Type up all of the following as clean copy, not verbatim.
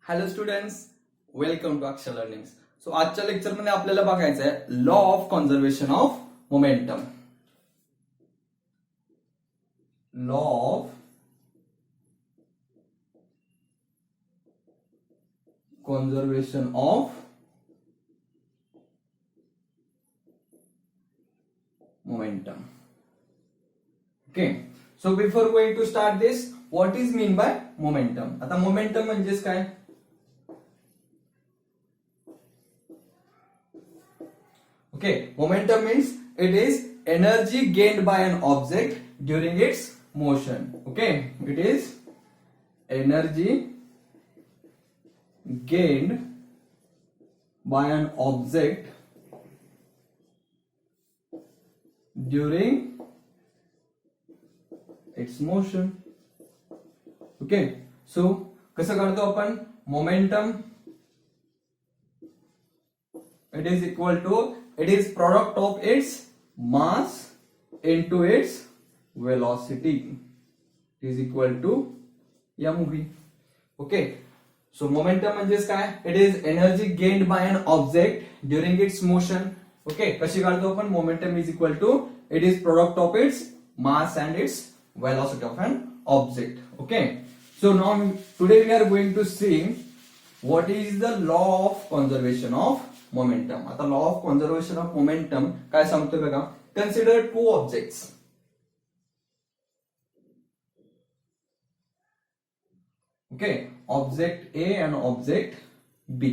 Hello students, welcome to Akshar learning. So आजच्या लेक्चरमध्ये आपल्याला बघायचं आहे law of conservation of momentum. Law of conservation of momentum. Okay, so before going to start this, what is mean by momentum. आता momentum म्हणजेच काय? Okay, momentum means it is energy gained by an object during its motion. Okay, it is energy gained by an object during its motion. Okay, so कसं करतो आपण? Momentum, it is equal to, it is product of its mass into its velocity. It is equal to mv. Okay, so momentum म्हणजेच काय? It is energy gained by an object during its motion. Okay, कशी काढतो आपण? Momentum is equal to, it is product of its mass and its velocity of an object. Okay, so now today we are going to see what is the law of conservation of momentum. आता law of conservation of momentum काय सांगतोय बघा. Consider two objects. Okay, object A and object B.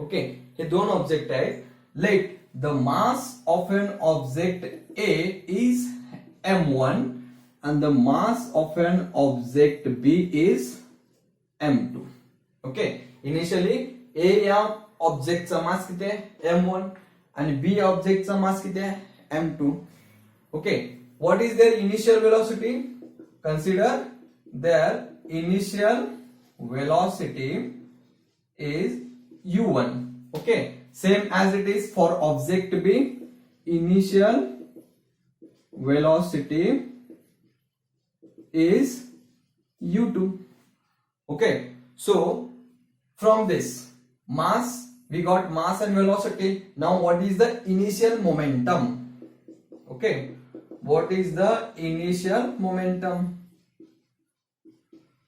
Okay, हे दोन object आहेत. Let the mass of an object A is m1 and the mass of an object b is m2. Okay, initially A या ऑब्जेक्टचा मास किती आहे? m1 आणि B ऑब्जेक्टचा मास किती आहे? m2. Okay, what is their initial velocity? Consider their initial velocity is u1. Okay, same as it is for object B. Initial velocity is u2. Okay, so from this mass we got mass and velocity. Now what is the initial momentum? Okay, what is the initial momentum?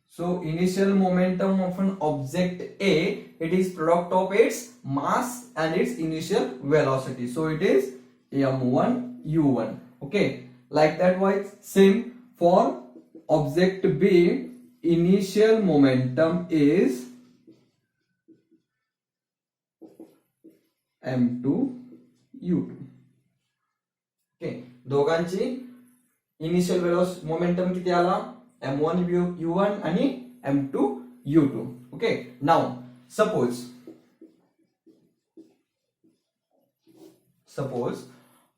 So initial momentum of an object A, it is product of its mass and its initial velocity. So it is m1 u1. Okay, like that wise same for object B, initial momentum is m2 u2. Okay, दोघांची initial velocity momentum किती आला? m1 u1 आणि m2 u2. Okay, now suppose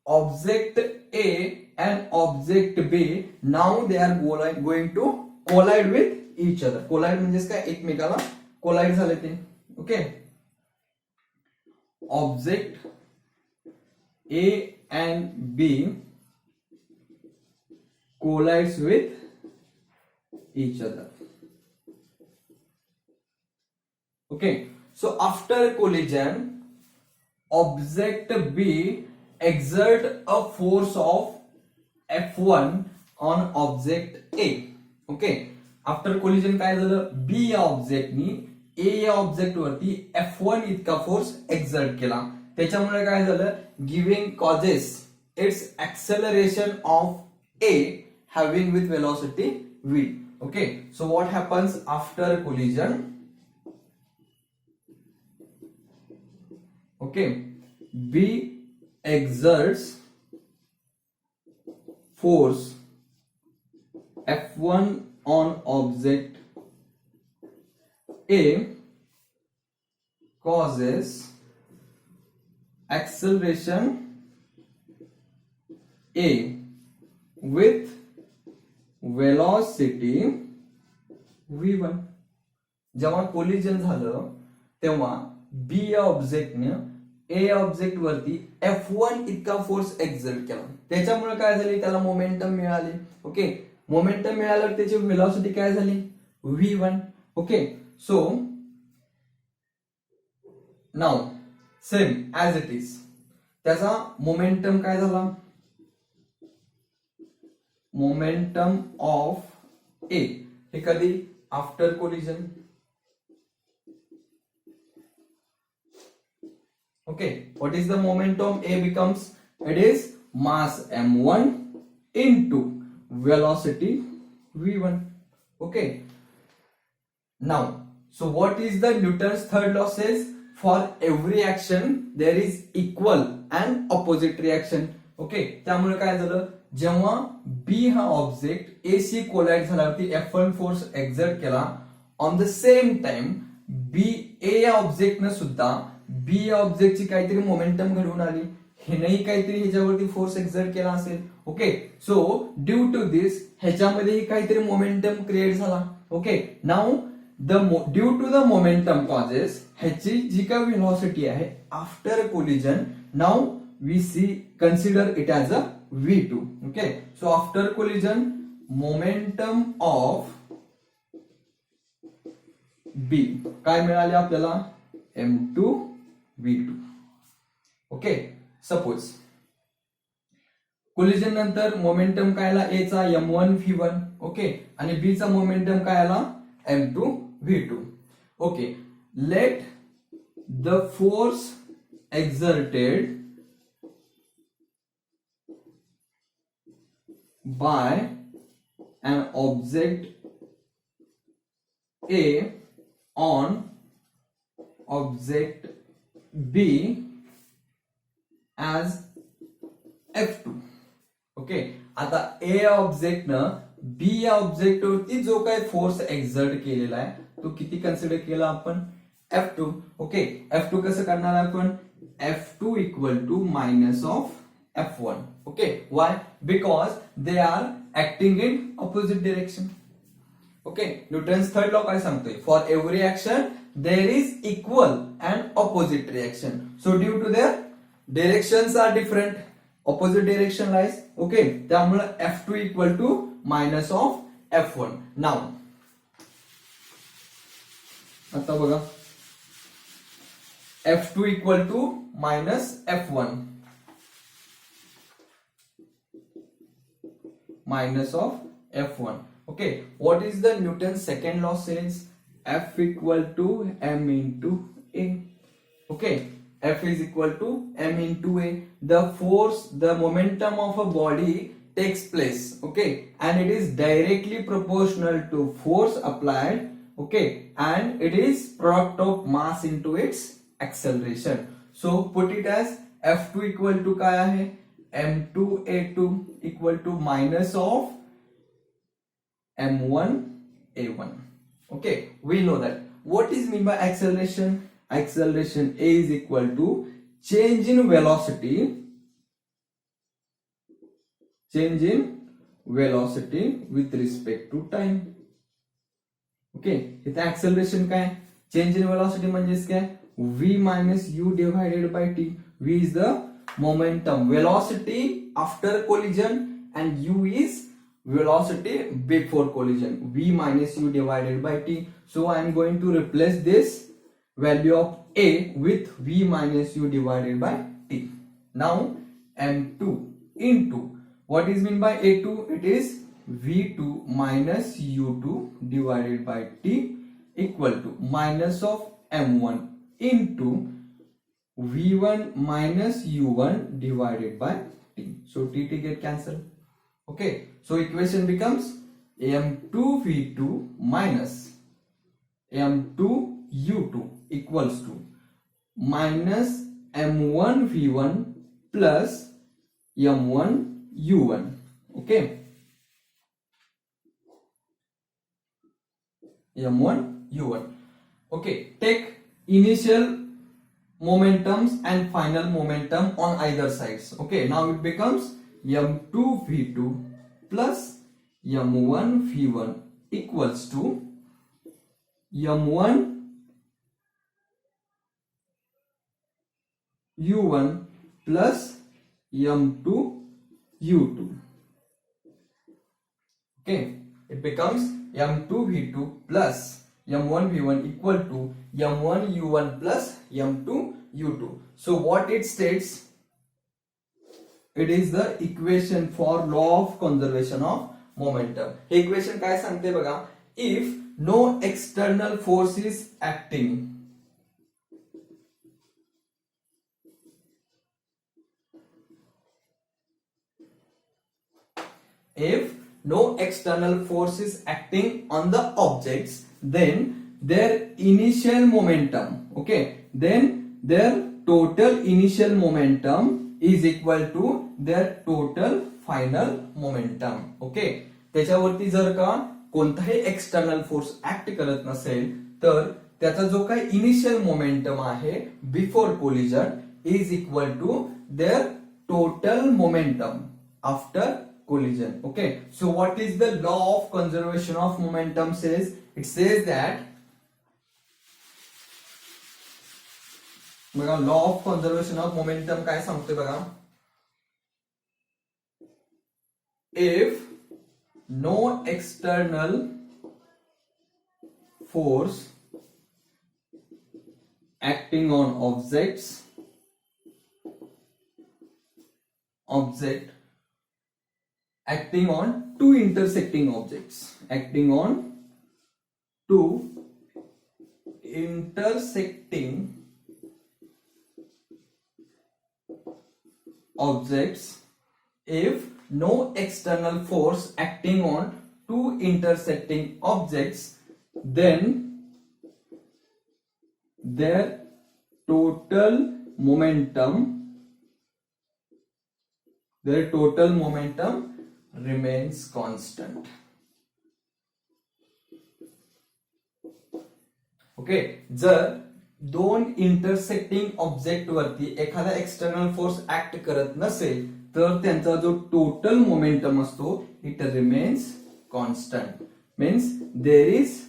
object A and object B, now they are going to collide with each other. Collide म्हणजे काय? एकमेकाला collide झाले ते. Okay, object A and B collides with each other. Okay, so after collision, object B exert a force of F1 on object A. Okay, after collision काय झालं? B या ऑब्जेक्टनी ए या object वरती F1 इतका फोर्स एक्झर्ट केला. त्याच्यामुळे काय झालं? Giving causes it's acceleration of A having with velocity v. Okay, so what happens after collision? Okay, B exerts force F1 on object A causes acceleration A with velocity v1. जेव्हा collision झालं तेव्हा B या ऑब्जेक्टने ए object वरती F1 इतका force exert केला. त्याच्यामुळे काय झाली? त्याला मोमेंटम मिळाली. ओके, मोमेंटम मिळाल्यावर त्याची वेलोसिटी काय झाली? v1. Okay, so now same as it is त्याचा मोमेंटम काय झाला, मोमेंटम ऑफ ए हे कधी after collision. Okay, what is the momentum A becomes? It is mass m1 into velocity v1. Okay, now so what is the Newton's third law says? For every action there is equal and opposite reaction. Okay, त्यामुळे काय झालं, जेव्हा B हा object A she collide झाल्यावरती F1 force exert केला, on the same time B A या ऑब्जेक्टने सुद्धा B या ऑब्जेक्टची काहीतरी मोमेंटम घडवून आली, हेनेही काहीतरी ह्याच्यावरती फोर्स एक्झर्ट केला असेल. Okay, so due to this ह्याच्यामध्येही काहीतरी मोमेंटम क्रिएट झाला. Okay, now due to the momentum causes ह्याची जी काही व्हेलॉसिटी आहे after collision, now we see consider it as a v2. Okay, so after collision momentum of B काय मिळाले आपल्याला, m2 v2. Okay, suppose collision नंतर momentum काय आला ए चा m1 v1. ओके, आणि बी चा मोमेंटम काय आला m2 v2. Okay, let the force exerted by an object A on object B as F2. Okay, आता ए ऑब्जेक्ट न बी या ऑब्जेक्ट वरती जो काही फोर्स एक्झर्ट केलेला आहे तो किती कन्सिडर केला आपण, F2. ओके, F2 कसं करणार आपण, F2 equal to minus of F1. Okay, why, because they are acting in opposite direction. Okay, Newton's third law काय सांगतोय, for every action there is equal and opposite reaction. So due to their directions are different, opposite direction lies. Okay, त्यामुळे F2 equal to minus of F1. Now आता बघा, F2 equal to minus F1 minus of F1. Okay, what is the Newton's second law says? F equal to m into a. Okay, F is equal to m into a. The force, the momentum of a body takes place. Okay, and it is directly proportional to force applied. Okay, and it is product of mass into its acceleration. So put it as F2 equal to काय आहे, m2 a2 equal to minus of m1 a1. Okay, we know that. What is mean by acceleration? Acceleration A is equal to change in velocity, change in velocity with respect to time. Okay, इथे acceleration काय, change in velocity म्हणजेच काय, v minus u divided by t. V is the momentum, velocity after collision, and u is velocity before collision, v minus u divided by t. So I am going to replace this value of a with v minus u divided by t. Now m2 into what is mean by a2, it is v2 minus u2 divided by t equal to minus of m1 into v1 minus u1 divided by t. So t get cancelled. Okay, so equation becomes m2 v2 minus m2 u2 equals to minus m1 v1 plus m1 u1. Okay, m1 u1. Okay, take initial momentums and final momentum on either sides. Okay, now it becomes m2 v2 plus m1 v1 equals to m1 u1 plus m2 u2. Okay, it becomes m2 v2 plus m1 v1 equal to m1 u1 plus m2 u2. So what it states, it is the equation for law of conservation of momentum. हे equation काय सांगते बघा, if no external force is acting, if no external force is acting on the objects, then their initial momentum, okay, then their total initial momentum is equal to their total final momentum. okay, त्याच्यावरती जर का कोणताही external force act करत नसेल तर त्याचा जो काही इनिशियल मोमेंटम आहे before collision is equal to their total momentum after collision. Okay, so what is the law of conservation of momentum says? It says that बघा law of conservation of momentum काय सांगते बघा, if no external force acting on acting on two intersecting objects, acting on two intersecting objects, if no external force acting on two intersecting objects, then their total momentum remains constant. Okay, जर दोन intersecting object वरती एखादा external force act करत नसेल तर त्यांचा जो total momentum असतो it remains constant, means there is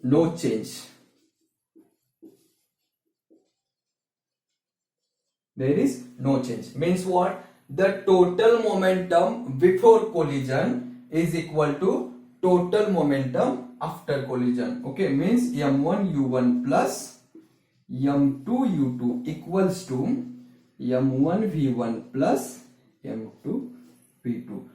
no change. There is no change. Means what? The total momentum before collision is equal to total momentum after collision. Okay, means m1 u1 plus m2 u2 equals to m1 v1 plus m2 v2.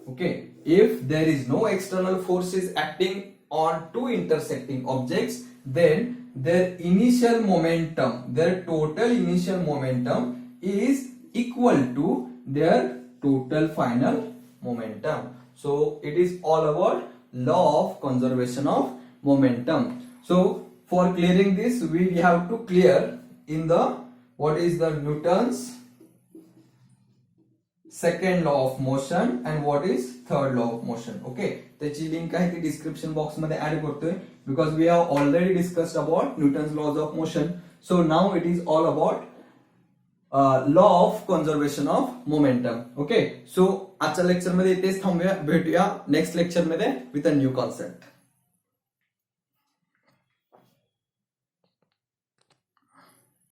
Okay, if there is no external forces acting on two intersecting objects, then their initial momentum, their total initial momentum is equal to their total final momentum. So it is all about law of conservation of momentum. So for clearing this, we have to clear in the what is the Newton's second law of motion and what is third law of motion. Okay, त्याची link आहे ती description box मध्ये add करतोय because we have already discussed about Newton's laws of motion. So now it is all about law of conservation of momentum. Okay, so आजच्या lecture मध्ये इथेच थांबूया, भेटूया नेक्स्ट लेक्चर मध्ये विथ अ न्यू कॉन्सेप्ट.